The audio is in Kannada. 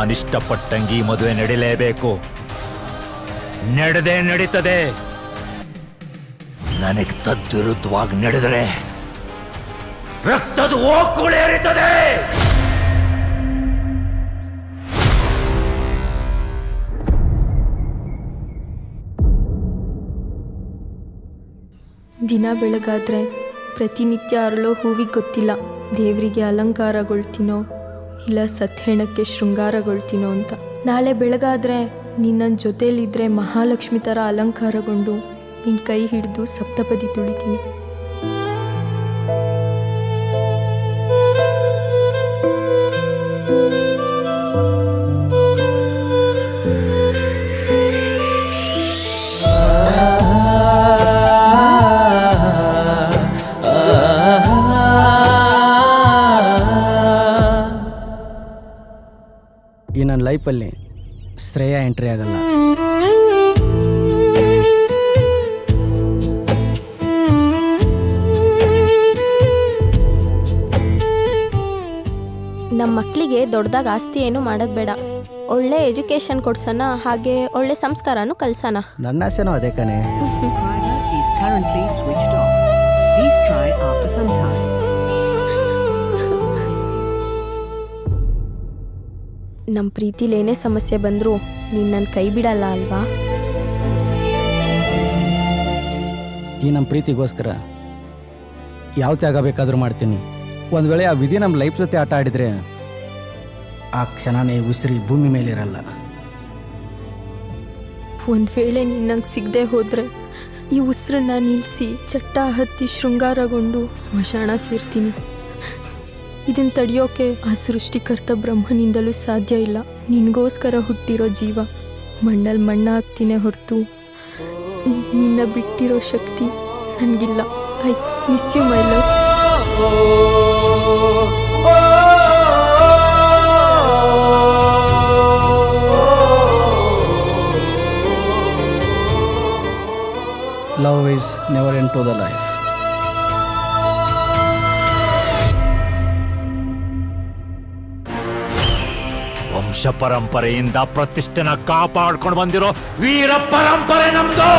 ನಾನಿಷ್ಟಪಟ್ಟಂಗೆ ಈ ಮದುವೆ ನಡಿಲೇಬೇಕು. ನಡೆದೇ ನಡೀತದೆ. ನನಗೆ ತದ್ವಿರುದ್ಧವಾಗಿ ನಡೆದರೆ ರಕ್ತದ ಓಕುಳೇರಿತದೆ. ದಿನ ಬೆಳಗಾದ್ರೆ ಪ್ರತಿನಿತ್ಯ ಅರಳೋ ಹೂವಿಗೆ ಗೊತ್ತಿಲ್ಲ ದೇವರಿಗೆ ಅಲಂಕಾರಗೊಳ್ತೀನೋ ಇಲ್ಲ ಸತ್ಹೆಣಕ್ಕೆ ಶೃಂಗಾರಗೊಳ್ತೀನೋ ಅಂತ. ನಾಳೆ ಬೆಳಗಾದ್ರೆ ನಿನ್ನ ಜೊತೇಲಿದ್ರೆ ಮಹಾಲಕ್ಷ್ಮಿ ಥರ ಅಲಂಕಾರಗೊಂಡು ನಿನ್ನ ಕೈ ಹಿಡಿದು ಸಪ್ತಪದಿ ತುಳಿತೀನಿ. ಈ ನನ್ನ ಲೈಫಲ್ಲಿ ಶ್ರೇಯ ಎಂಟ್ರಿ ಆಗಲ್ಲ. ನಮ್ಮ ಮಕ್ಕಳಿಗೆ ದೊಡ್ಡದಾಗ ಆಸ್ತಿ ಏನು ಮಾಡೋದು ಬೇಡ, ಒಳ್ಳೆ ಎಜುಕೇಶನ್ ಕೊಡ್ಸೋಣ, ಹಾಗೆ ಒಳ್ಳೆ ಸಂಸ್ಕಾರನೂ ಕಲ್ಸೋಣ. ನನ್ನ ಆಸೆನೂ ಅದೇ ಕಣೆ. ನಮ್ಮ ಪ್ರೀತಿಲಿ ಏನೇ ಸಮಸ್ಯೆ ಬಂದರೂ ನೀನು ನನ್ನ ಕೈ ಬಿಡಲ್ಲ ಅಲ್ವಾ? ಈ ನಮ್ಮ ಪ್ರೀತಿಗೋಸ್ಕರ ಯಾವ ತ್ಯಾಗ ಬೇಕಾದರೂ ಮಾಡ್ತೀನಿ. ಒಂದು ವೇಳೆ ಆ ವಿಧಿ ನಮ್ಮ ಲೈಫ್ ಜೊತೆ ಆಟ ಆಡಿದರೆ ಆ ಕ್ಷಣನೇ ಉಸಿರಿ ಭೂಮಿ ಮೇಲಿರಲ್ಲ. ಒಂದು ವೇಳೆ ನಿನ್ನಂಗೆ ಸಿಗದೆ ಹೋದರೆ ಈ ಉಸಿರನ್ನ ನಿಲ್ಲಿಸಿ ಚಟ್ಟ ಹತ್ತಿ ಶೃಂಗಾರಗೊಂಡು ಸ್ಮಶಾನ ಸೇರ್ತೀನಿ. ಇದನ್ನು ತಡೆಯೋಕೆ ಆ ಸೃಷ್ಟಿಕರ್ತ ಬ್ರಹ್ಮನಿಂದಲೂ ಸಾಧ್ಯ ಇಲ್ಲ. ನಿನಗೋಸ್ಕರ ಹುಟ್ಟಿರೋ ಜೀವ ಮಣ್ಣಲ್ಲಿ ಮಣ್ಣಾಗ್ತೀನಿ ಹೊರತು ನಿನ್ನ ಬಿಟ್ಟಿರೋ ಶಕ್ತಿ ನನಗಿಲ್ಲ. I miss you my love. Love is never end to the life. ವಂಶ ಪರಂಪರೆಯಿಂದ ಪ್ರತಿಷ್ಠೆನ ಕಾಪಾಡ್ಕೊಂಡು ಬಂದಿರೋ ವೀರ ಪರಂಪರೆ ನಮ್ದು.